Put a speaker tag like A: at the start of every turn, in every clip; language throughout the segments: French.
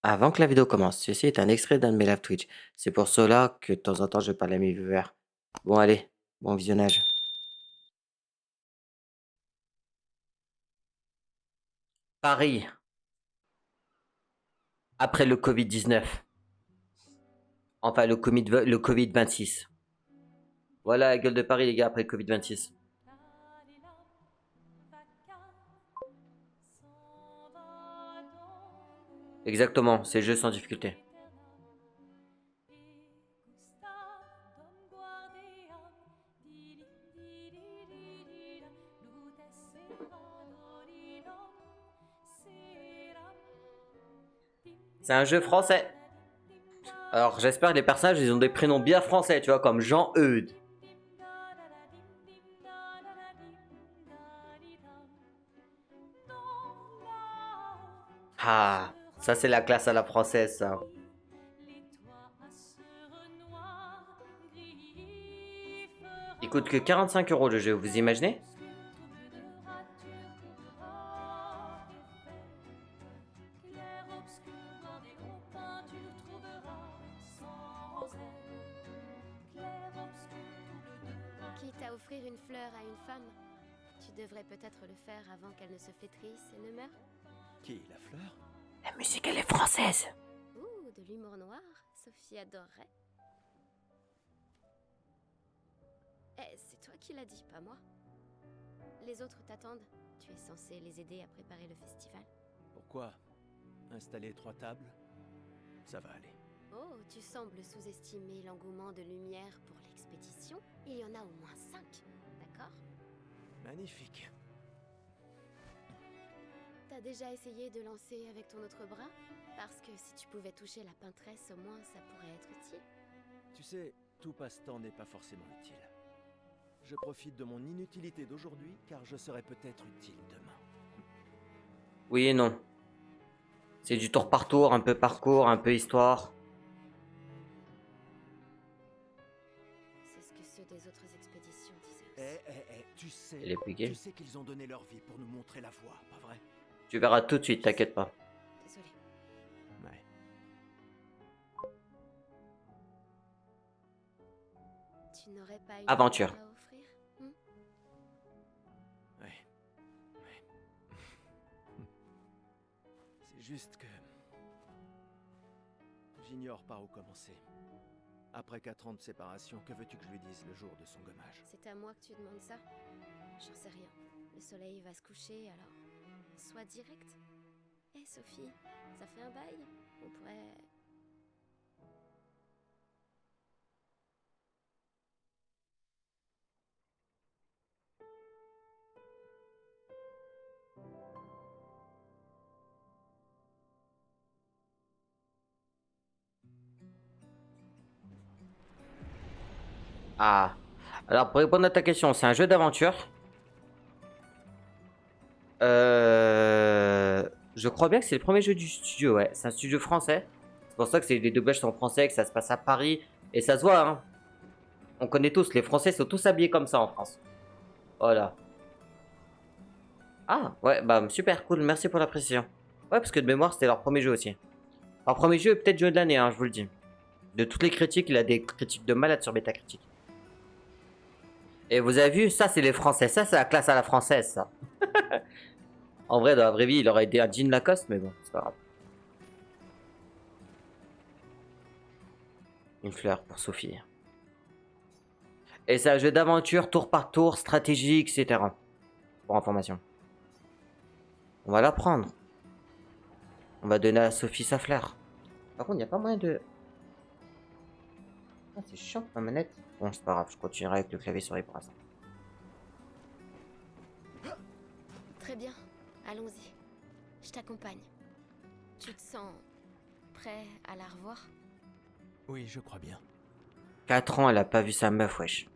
A: Avant que la vidéo commence, ceci est un extrait d'un de mes live Twitch. C'est pour cela que de temps en temps je parle à mes viewers. Bon allez, bon visionnage. Paris, après le Covid-19. Enfin le Covid-26. Voilà la gueule de Paris les gars après le Covid-26. Exactement, c'est jeu sans difficulté. C'est un jeu français. Alors j'espère que les personnages ils ont des prénoms bien français, tu vois, comme Jean-Eudes. Ah, ça c'est la classe à la française ça. Il coûte que 45 € le jeu, vous imaginez?
B: Quitte à offrir une fleur à une femme, tu devrais peut-être le faire avant qu'elle ne se flétrisse et ne meure.
C: Qui, la fleur?
A: La musique elle est française.
B: Ouh, de l'humour noir, Sophie adorerait. Eh, c'est toi qui l'as dit, pas moi. Les autres t'attendent. Tu es censé les aider à préparer le festival.
C: Pourquoi? Installer 3 tables? Ça va aller.
B: Oh, tu sembles sous-estimer l'engouement de Lumière pour l'expédition. Il y en a au moins 5, d'accord?
C: Magnifique.
B: T'as déjà essayé de lancer avec ton autre bras? Parce que si tu pouvais toucher la peintresse, au moins ça pourrait être utile.
C: Tu sais, tout passe-temps n'est pas forcément utile. Je profite de mon inutilité d'aujourd'hui car je serai peut-être utile demain.
A: Oui et non. C'est du tour par tour, un peu parcours, un peu histoire.
B: C'est ce que ceux des autres expéditions disaient aussi.
C: Tu sais qu'ils ont donné leur vie pour nous montrer la voie, pas vrai?
A: Tu verras tout de suite, t'inquiète pas.
B: Désolé.
C: Ouais.
B: Tu n'aurais pas une
A: Aventure.
B: fleur à offrir?
C: Ouais. C'est juste que... J'ignore par où commencer. Après 4 ans de séparation, que veux-tu que je lui dise le jour de son gommage?
B: C'est à moi que tu demandes ça? J'en sais rien. Le soleil va se coucher, alors... Sois direct. Hé, Sophie, ça fait un bail? On pourrait...
A: Ah. Alors pour répondre à ta question, c'est un jeu d'aventure. Je crois bien que c'est le premier jeu du studio, ouais. C'est un studio français. C'est pour ça que les doublages sont français, que ça se passe à Paris. Et ça se voit, hein. On connaît tous, les Français sont tous habillés comme ça en France. Voilà. Ah, ouais, bah super, cool, merci pour la précision. Ouais, parce que de mémoire, c'était leur premier jeu aussi. Leur premier jeu est peut-être jeu de l'année, hein, je vous le dis. De toutes les critiques, il a des critiques de malade sur Metacritic. Et vous avez vu, ça c'est les Français, ça c'est la classe à la française, ça. En vrai, dans la vraie vie, il aurait été un jean Lacoste, mais bon, c'est pas grave. Une fleur pour Sophie. Et c'est un jeu d'aventure, tour par tour, stratégie, etc. Pour information. On va la prendre. On va donner à Sophie sa fleur. Par contre, il n'y a pas moyen de... Ah, c'est chiant, ma manette. Bon, c'est pas grave, je continuerai avec le clavier sur les bras.
B: Très bien, allons-y. Je t'accompagne. Tu te sens... prêt à la revoir?
C: Oui, je crois bien.
A: 4 ans, elle a pas vu sa meuf, wesh.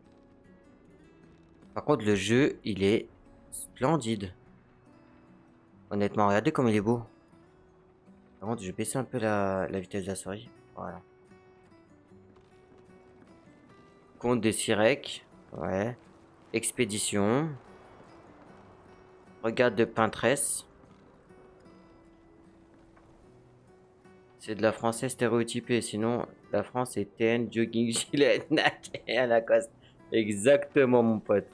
A: Par contre, le jeu, il est splendide. Honnêtement, regardez comme il est beau. Par contre, je vais baisser un peu la vitesse de la souris. Voilà. Conte des Sirèques. Ouais. Expédition. Regard de peintresse. C'est de la française stéréotypée. Sinon, la France est TN, jogging, gilet, Nike et à Lacoste. Exactement, mon pote.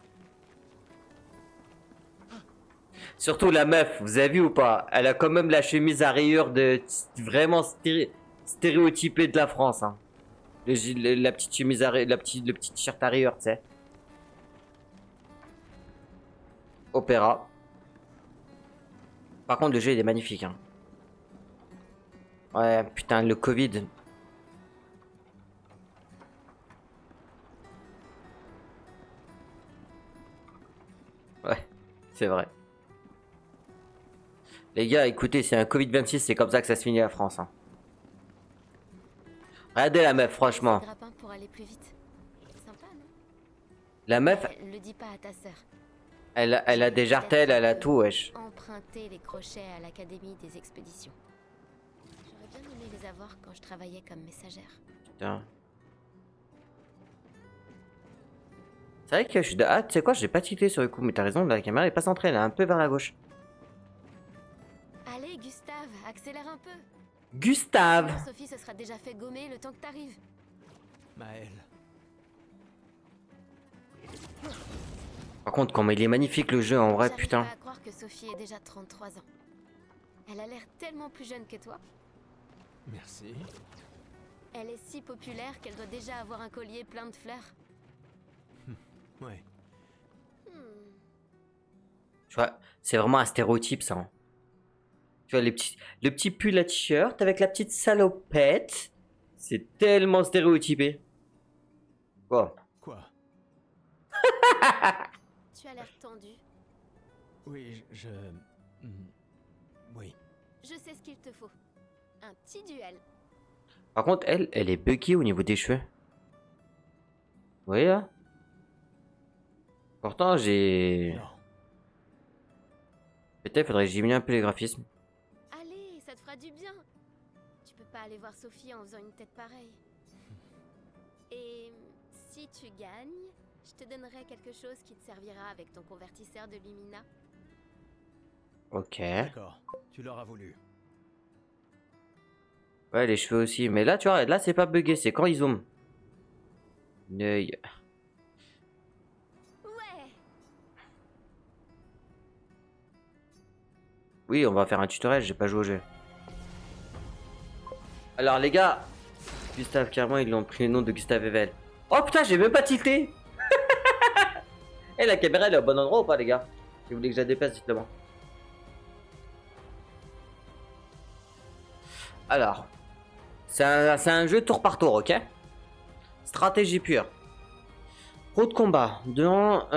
A: Surtout la meuf, vous avez vu ou pas? Elle a quand même la chemise à rayures de vraiment stéréotypée de la France. Hein. La petite chemise à rayures, le petit t-shirt à rayures, tu sais. Opéra. Par contre, le jeu, il est magnifique. Hein. Ouais, putain, le Covid. Ouais, c'est vrai. Les gars, écoutez, c'est un Covid-26, c'est comme ça que ça se finit la France. Hein. Regardez la meuf, franchement.
B: Grappin pour aller plus vite. Sympa, non?
A: La meuf,
B: Le dis pas à ta sœur.
A: elle a des jartelles, elle a tout, wesh.
B: Emprunter les crochets à l'académie des expéditions. J'aurais bien aimé les avoir quand je travaillais comme messagère.
A: Putain. C'est vrai que je suis de... Ah, tu sais quoi, j'ai pas tilté sur le coup, mais t'as raison, la caméra est pas centrée, elle est un peu vers la gauche.
B: Allez, Gustave, accélère un peu.
A: Gustave!
B: Sinon, Sophie se sera déjà fait gommer le temps que t'arrives.
C: Maël.
A: Par contre, comment il est magnifique le jeu, en vrai,
B: J'arrive
A: putain.
B: pas à croire que Sophie ait déjà 33 ans. Elle a l'air tellement plus jeune que toi.
C: Merci.
B: Elle est si populaire qu'elle doit déjà avoir un collier plein de fleurs.
C: Ouais.
A: Tu vois, c'est vraiment un stéréotype, ça. Hein. Tu vois, le petit pull à t-shirt avec la petite salopette. C'est tellement stéréotypé. Quoi?
C: Quoi?
B: Tu as l'air tendu.
C: Oui, oui.
B: Je sais ce qu'il te faut. Un petit duel.
A: Par contre, elle est buggée au niveau des cheveux. Vous voyez là? Pourtant, j'ai...
C: Non.
A: Peut-être faudrait que j'y un peu les graphismes.
B: Allez, ça te fera du bien. Tu peux pas aller voir Sophie en faisant une tête pareille. Et si tu gagnes, je te donnerai quelque chose qui te servira avec ton convertisseur de Lumina.
A: Ok.
C: D'accord. Tu l'auras voulu.
A: Ouais, les cheveux aussi. Mais là, tu vois, là, c'est pas buggé. C'est quand ils zooment. Neuil.
B: Ouais.
A: Oui, on va faire un tutoriel. J'ai pas joué au jeu. Alors, les gars. Gustave, carrément, ils l'ont pris le nom de Gustave Eiffel. Oh putain, j'ai même pas tilté. Eh, la caméra, elle est au bon endroit ou pas, les gars? Si vous voulez que je la déplace, dites-le moi. Alors. C'est un jeu tour par tour, ok? Stratégie pure. Pro de combat. Durant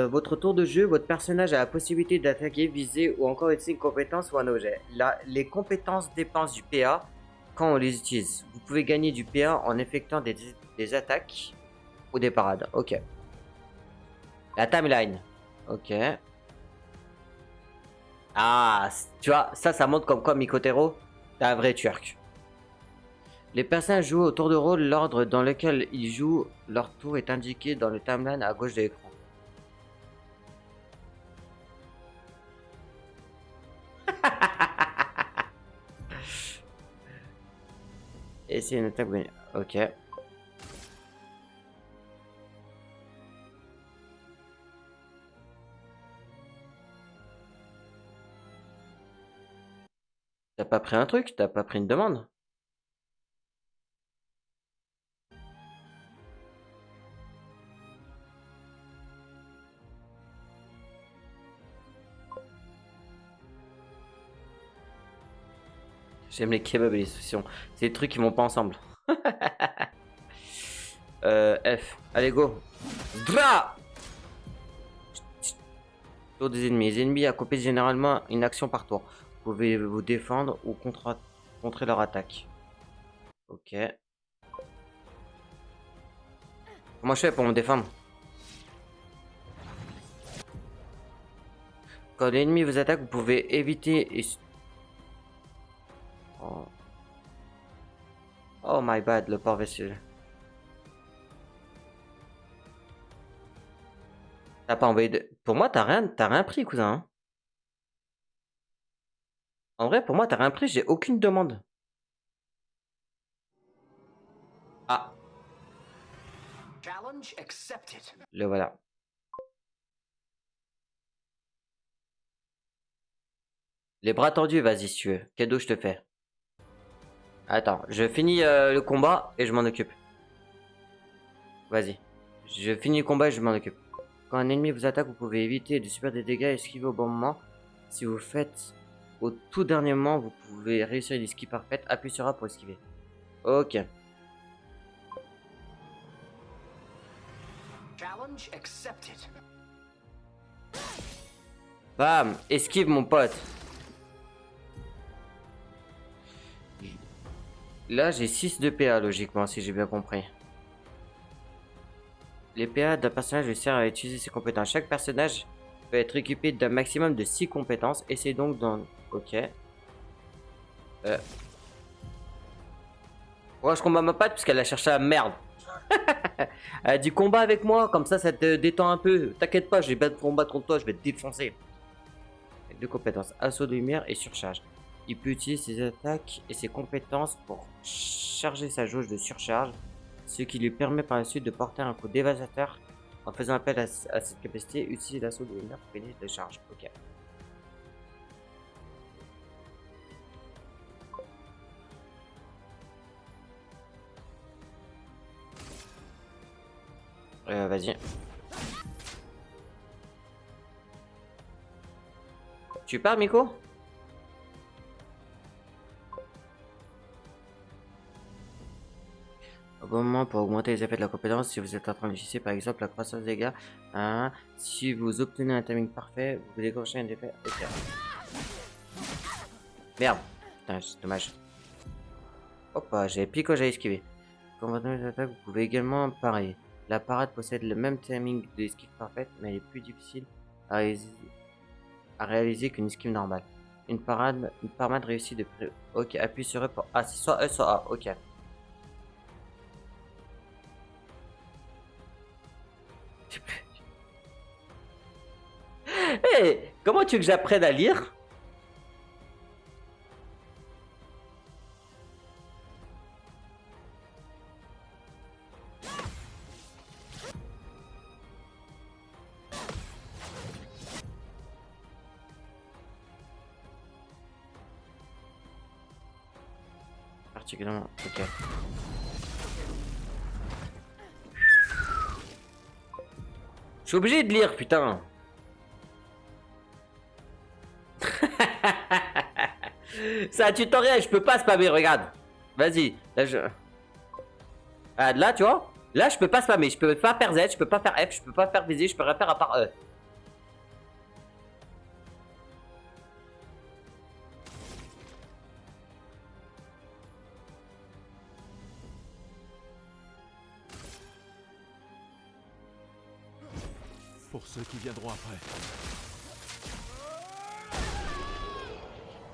A: votre tour de jeu, votre personnage a la possibilité d'attaquer, viser ou encore utiliser une compétence ou un objet. Les compétences dépensent du PA quand on les utilise. Vous pouvez gagner du PA en effectuant des attaques ou des parades. Ok. La timeline. Ok. Ah, tu vois, ça montre comme quoi Mikotero, t'es un vrai Turc. Les personnages jouent au tour de rôle, l'ordre dans lequel ils jouent leur tour est indiqué dans le timeline à gauche de l'écran. Et c'est une attaque. Ok. T'as pas pris un truc? T'as pas pris une demande? J'aime les kebabs et les saucissons. C'est des trucs qui vont pas ensemble. F. Allez, go. Dra! Tour des ennemis. Les ennemis accomplissent généralement une action par tour. Vous pouvez vous défendre ou contrer leur attaque. Ok. Comment je fais pour me défendre? Quand l'ennemi vous attaque, vous pouvez éviter et... Oh. Oh my bad, le port vaisselle. T'as pas envoyé de... Pour moi, t'as rien pris, cousin. Hein. En vrai, pour moi, t'as rien pris, j'ai aucune demande.
D: Challenge accepted.
A: Le voilà. Les bras tendus, vas-y si tu veux. Cadeau, je te fais. Attends, je finis le combat et je m'en occupe. Vas-y. Je finis le combat et je m'en occupe. Quand un ennemi vous attaque, vous pouvez éviter de subir des dégâts et esquiver au bon moment. Si vous faites au tout dernier moment, vous pouvez réussir une esquive parfaite. Appuyez sur A pour esquiver. Ok.
D: Challenge accepted.
A: Bam, esquive mon pote. Là, j'ai 6 de PA logiquement, si j'ai bien compris. Les PA d'un personnage lui servent à utiliser ses compétences. Chaque personnage peut être équipé d'un maximum de 6 compétences. Et c'est donc dans... Ok. Ouais, je combat ma patte parce qu'elle a cherché la merde. Elle a dit combat avec moi, comme ça te détend un peu. T'inquiète pas, je vais pas te combattre contre toi, je vais te défoncer. Avec 2 compétences, assaut de lumière et surcharge. Il peut utiliser ses attaques et ses compétences pour charger sa jauge de surcharge, ce qui lui permet par la suite de porter un coup dévastateur. En faisant appel à cette capacité, utilise l'assaut de lumière pour gagner de charge. Ok. Vas-y. Tu pars, Miko? Au bon moment pour augmenter les effets de la compétence, si vous êtes en train d'utiliser par exemple la croissance des dégâts, hein, si vous obtenez un timing parfait, vous déclenchez un effet. Ok. Merde. Putain, c'est dommage. Hop, j'ai piqué, j'ai esquivé. Quand vous entendez les attaques, vous pouvez également parer. La parade possède le même timing de esquive parfaite, mais elle est plus difficile à réaliser qu'une esquive normale. Une parade réussie de près. Ok, appuie sur E pour A. C'est soit E, soit A. Ok. Hey, comment tu veux que j'apprenne à lire? Particulièrement. Ok. Je suis obligé de lire, putain. C'est un tutoriel, je peux pas spammer, regarde. Vas-y, là je... Ah, là tu vois. Là je peux pas spammer, je peux pas faire Z, je peux pas faire F, je peux pas faire VZ, je peux rien faire à part E.
C: Pour ceux qui viendront après.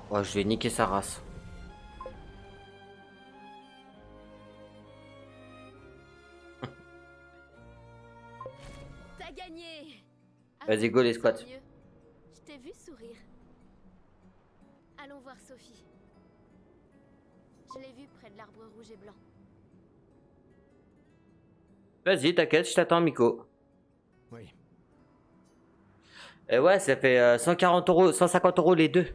A: Oh, je vais niquer sa race.
B: T'as gagné.
A: Vas-y, go les squats.
B: Tant mieux. Je t'ai vu sourire. Allons voir Sophie. Je l'ai vue près de l'arbre rouge et blanc.
A: Vas-y, t'inquiète, je t'attends, Miko.
C: Oui.
A: Et ouais, ça fait 140 euros, 150 euros les deux.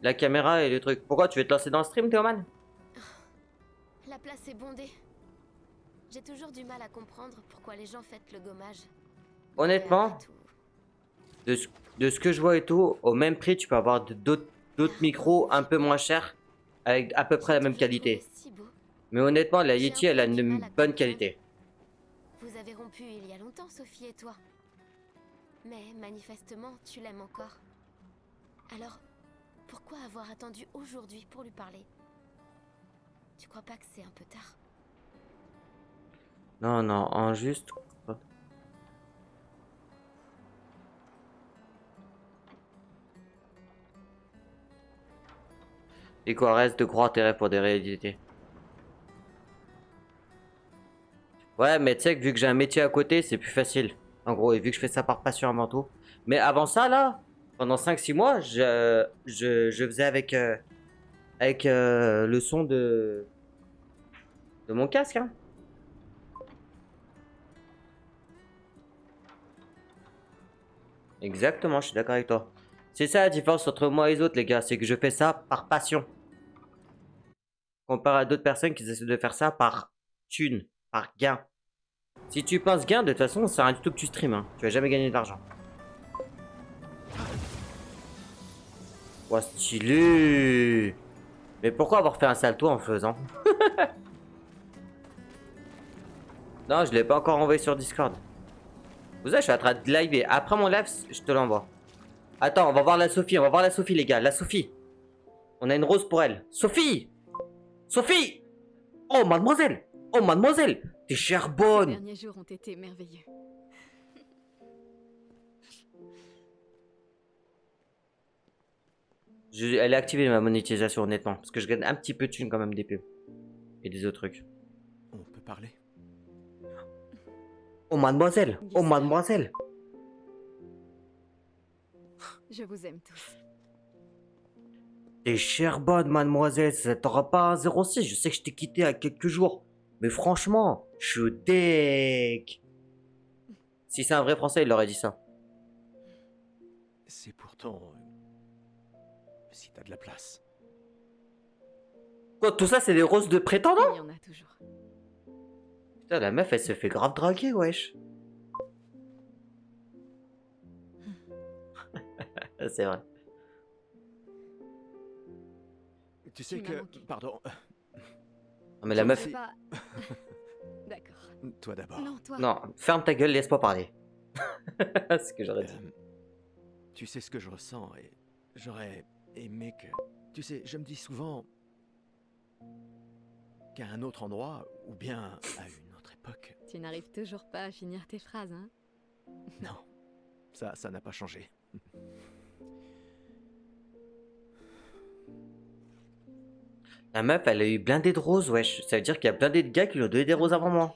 A: La caméra et le truc. Pourquoi tu veux te lancer dans le stream, Théoman?
B: La place est bondée. J'ai toujours du mal à comprendre pourquoi les gens fêtent le gommage.
A: Honnêtement,
B: Mais après tout,
A: de ce que je vois et tout, au même prix, tu peux avoir d'autres micros un peu moins chers, avec à peu près la même
B: je le
A: qualité.
B: trouvais si beau.
A: Mais honnêtement, la
B: J'ai
A: Yeti,
B: un
A: elle a
B: peu du
A: une
B: mal à
A: bonne
B: comprendre.
A: qualité.
B: Vous avez rompu il y a longtemps, Sophie et toi. Mais manifestement, tu l'aimes encore. Alors, pourquoi avoir attendu aujourd'hui pour lui parler? Tu crois pas que c'est un peu tard?
A: Non, non, en juste... Et quoi, reste de gros intérêt pour des réalités. Ouais, mais tu sais que vu que j'ai un métier à côté, c'est plus facile. En gros, et vu que je fais ça par passion avant tout. Mais avant ça, là, pendant 5-6 mois, je faisais avec le son de mon casque. Hein. Exactement, je suis d'accord avec toi. C'est ça la différence entre moi et les autres, les gars. C'est que je fais ça par passion. Comparé à d'autres personnes qui essaient de faire ça par thune, par gain. Si tu penses gain, de toute façon, ça sert à rien du tout que tu stream. Hein. Tu vas jamais gagner de l'argent. Ouah, stylé. Mais pourquoi avoir fait un salto en faisant? Non, je l'ai pas encore envoyé sur Discord. Vous savez, je suis en train de live. Après mon live, je te l'envoie. Attends, on va voir la Sophie. On va voir la Sophie, les gars. La Sophie. On a une rose pour elle. Sophie! Sophie! Oh, mademoiselle! Oh, mademoiselle! T'es chère
E: Les
A: bonne!
E: derniers jours ont été merveilleux.
A: Elle a activé ma monétisation, honnêtement. Parce que je gagne un petit peu de thunes quand même des pubs. Et des autres trucs.
C: On peut parler?
A: Oh, mademoiselle! Oh, mademoiselle!
E: Je vous aime tous.
A: T'es chère bonne, mademoiselle. Ça t'aura pas un 06. Je sais que je t'ai quitté à quelques jours. Mais franchement, je suis deg. Si c'est un vrai français, il aurait dit ça.
C: C'est pourtant... si t'as de la place.
A: Quoi, tout ça, c'est des roses de prétendants?
E: Il y en a toujours.
A: Putain, la meuf, elle se fait grave draguer, wesh. C'est vrai.
C: Tu sais
E: Tu m'as
C: que...
E: manqué.
C: Pardon,
A: Non, mais la
E: Je
A: meuf...
E: peux pas- D'accord.
C: toi d'abord.
E: Non, toi.
A: Non, ferme ta gueule, laisse-moi parler. C'est ce que j'aurais dit.
C: Tu sais ce que je ressens et j'aurais aimé que... Tu sais, je me dis souvent qu'à un autre endroit, ou bien à une autre époque...
E: Tu n'arrives toujours pas à finir tes phrases, hein?
C: Non, ça n'a pas changé.
A: La meuf, elle a eu blindé de roses, wesh. Ça veut dire qu'il y a blindé de gars qui lui ont donné des roses avant moi.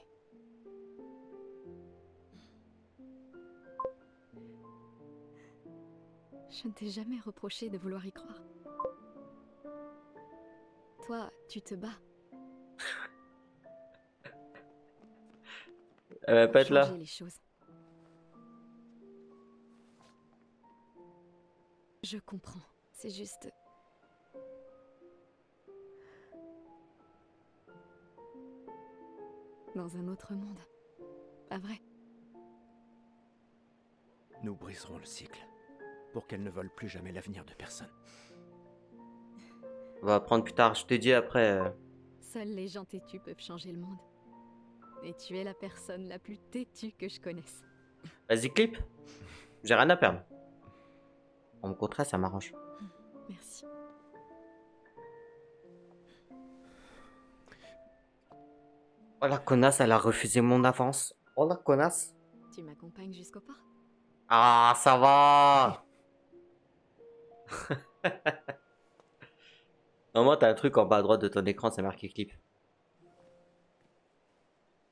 E: Je ne t'ai jamais reproché de vouloir y croire. Toi, tu te bats
A: Elle va
E: pour
A: pas être là.
E: changer les choses. Je comprends. C'est juste... dans un autre monde. Pas vrai?
C: Nous briserons le cycle, pour qu'elles ne volent plus jamais l'avenir de personne.
A: On va apprendre plus tard, je te dis après.
E: Seuls les gens têtus peuvent changer le monde. Et tu es la personne la plus têtue que je connaisse.
A: Vas-y, clip. J'ai rien à perdre. Au contraire, ça m'arrange.
E: Merci.
A: Oh la connasse, elle a refusé mon avance. Oh la connasse.
E: Tu m'accompagnes jusqu'au port?
A: Ah, ça va. Normalement, t'as un truc en bas à droite de ton écran, c'est marqué clip.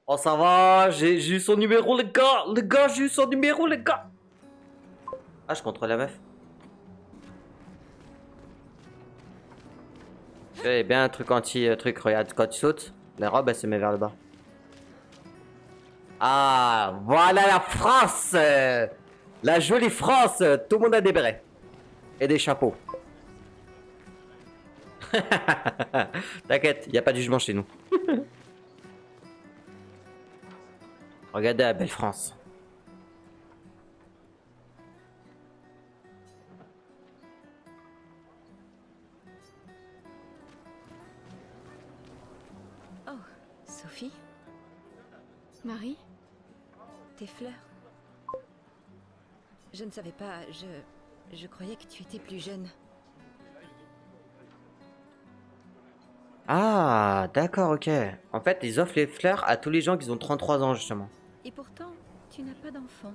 A: Oh, ça va, j'ai eu son numéro, les gars. Les gars, j'ai eu son numéro, les gars. Ah, je contrôle la meuf. C'est bien un truc anti-truc. Regarde, quand tu sautes, la robe, elle se met vers le bas. Ah, voilà la France. La jolie France. Tout le monde a des bérets. Et des chapeaux. T'inquiète, il n'y a pas de jugement chez nous. Regardez la belle France.
F: Sophie,
E: Marie?
F: tes fleurs. Je ne savais pas, je croyais que tu étais plus jeune.
A: Ah, d'accord, ok. En fait, ils offrent les fleurs à tous les gens qui ont 33 ans, justement.
F: Et pourtant, tu n'as pas d'enfant.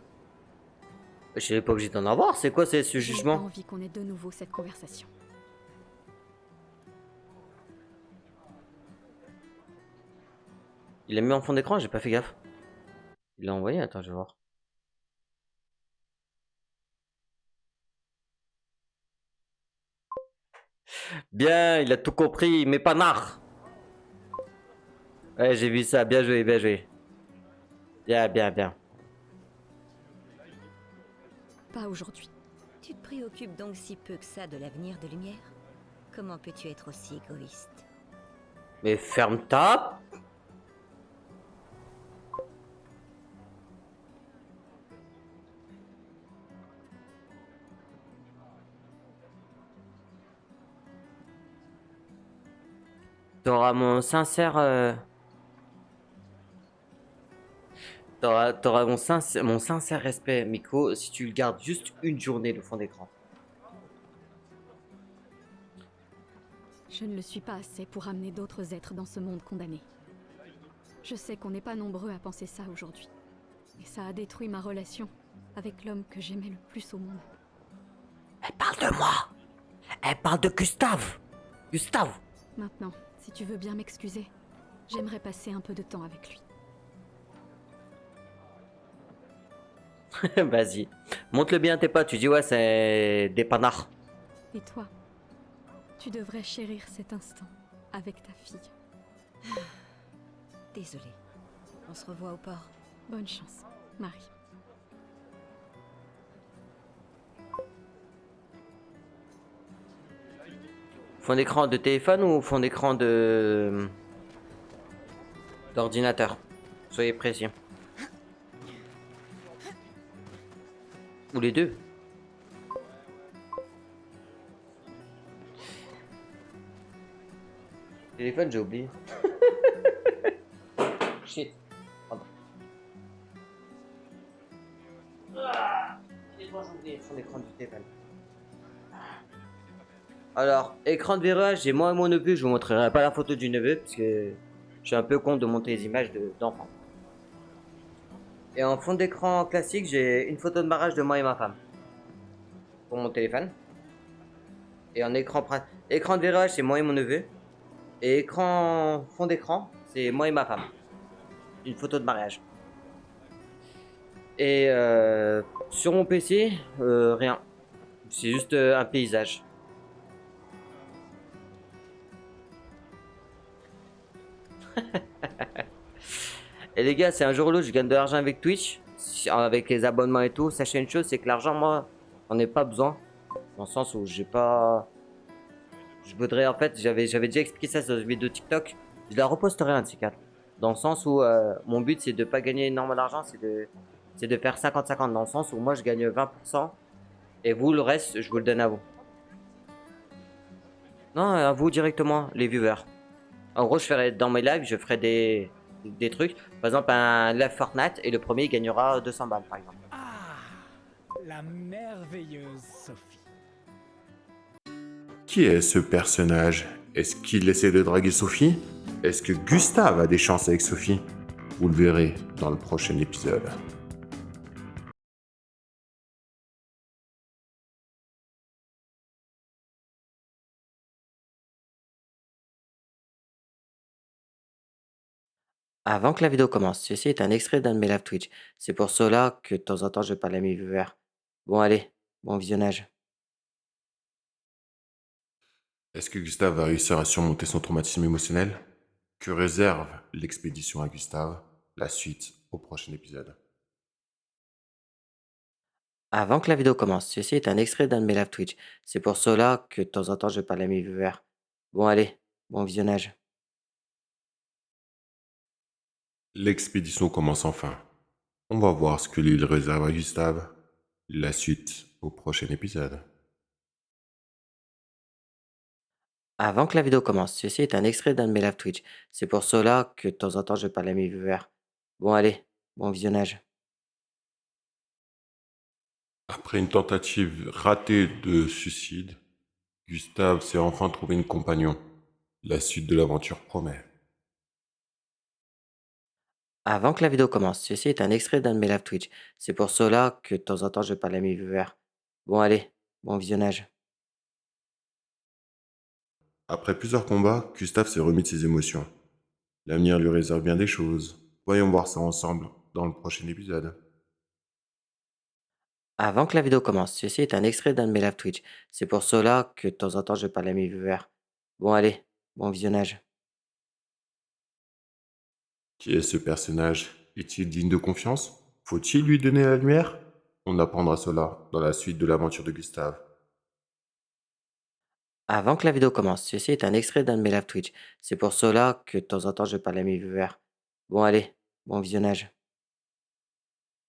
A: Je suis pas obligé d'en avoir, c'est quoi ce
E: Je n'ai pas
A: jugement?
E: envie qu'on ait de nouveau cette conversation.
A: Il l'a mis en fond d'écran, j'ai pas fait gaffe. Il l'a envoyé, attends, je vais voir. Bien, il a tout compris, mais pas nard. Ouais, j'ai vu ça, bien joué, bien joué. Bien, bien, bien.
E: Pas aujourd'hui.
F: Tu te préoccupes donc si peu que ça de l'avenir de Lumière? Comment peux-tu être aussi égoïste?
A: Mais ferme ta... T'auras mon sincère... T'auras mon sincère respect, Miko, si tu le gardes juste une journée, le fond d'écran.
E: Je ne le suis pas assez pour amener d'autres êtres dans ce monde condamné. Je sais qu'on n'est pas nombreux à penser ça aujourd'hui. Et ça a détruit ma relation avec l'homme que j'aimais le plus au monde.
A: Elle parle de moi. Elle parle de Gustave. Gustave.
E: Maintenant, si tu veux bien m'excuser, j'aimerais passer un peu de temps avec lui.
A: Vas-y. Montre-le bien à tes potes. Tu dis ouais, c'est des panards.
E: Et toi, tu devrais chérir cet instant avec ta fille.
F: Désolée. On se revoit au port.
E: Bonne chance, Marie.
A: Fond d'écran de téléphone ou fond d'écran de... d'ordinateur? Soyez précis. Ou les deux. Téléphone, j'ai oublié. Shit. Pardon. J'ai oublié fond d'écran du téléphone. Alors, écran de verrouillage, j'ai moi et mon neveu. Je vous montrerai pas la photo du neveu parce que je suis un peu con de monter les images d'enfants. Et en fond d'écran classique, j'ai une photo de mariage de moi et ma femme pour mon téléphone. Et en écran de verrouillage, c'est moi et mon neveu. Et écran fond d'écran, c'est moi et ma femme. Une photo de mariage. Et sur mon PC, rien. C'est juste un paysage. Et les gars, c'est un jour ou l'autre, je gagne de l'argent avec Twitch, avec les abonnements et tout. Sachez une chose, c'est que l'argent, moi, j'en ai pas besoin. Dans le sens où j'ai pas... Je voudrais, en fait, j'avais déjà expliqué ça sur une vidéo TikTok. Je la reposterai un de ces quatre. Dans le sens où mon but, c'est de pas gagner énormément d'argent, c'est de faire 50-50. Dans le sens où moi, je gagne 20%. Et vous, le reste, je vous le donne à vous. Non, à vous directement, les viewers. En gros, je ferai dans mes lives, je ferai des trucs. Par exemple, un live Fortnite et le premier il gagnera 200 balles, par exemple.
G: Ah, la merveilleuse Sophie.
H: Qui est ce personnage? Est-ce qu'il essaie de draguer Sophie? Est-ce que Gustave a des chances avec Sophie? Vous le verrez dans le prochain épisode.
A: Avant que la vidéo commence, ceci est un extrait d'un de mes live Twitch. C'est pour cela que de temps en temps je parle à mes viewers. Bon allez, bon visionnage.
H: Est-ce que Gustave va réussir à surmonter son traumatisme émotionnel? Que réserve l'expédition à Gustave? La suite au prochain épisode.
A: Avant que la vidéo commence, ceci est un extrait d'un de mes live Twitch. C'est pour cela que de temps en temps je parle à mes viewers. Bon allez, bon visionnage.
H: L'expédition commence enfin. On va voir ce que l'île réserve à Gustave. La suite au prochain épisode.
A: Avant que la vidéo commence, ceci est un extrait d'un de mes live Twitch. C'est pour cela que de temps en temps je parle à mes viewers. Bon allez, bon visionnage.
H: Après une tentative ratée de suicide, Gustave s'est enfin trouvé une compagnon. La suite de l'aventure promet.
A: Avant que la vidéo commence, ceci est un extrait d'un de mes live Twitch. C'est pour cela que de temps en temps je parle à mes viewers. Bon allez, bon visionnage.
H: Après plusieurs combats, Gustave s'est remis de ses émotions. L'avenir lui réserve bien des choses. Voyons voir ça ensemble dans le prochain épisode.
A: Avant que la vidéo commence, ceci est un extrait d'un de mes live Twitch. C'est pour cela que de temps en temps je parle à mes viewers. Bon allez, bon visionnage.
H: Qui est ce personnage? Est-il digne de confiance? Faut-il lui donner la lumière? On apprendra cela dans la suite de l'aventure de Gustave.
A: Avant que la vidéo commence, ceci est un extrait d'un de mes live Twitch. C'est pour cela que de temps en temps je parle à mes viewers. Bon allez, bon visionnage.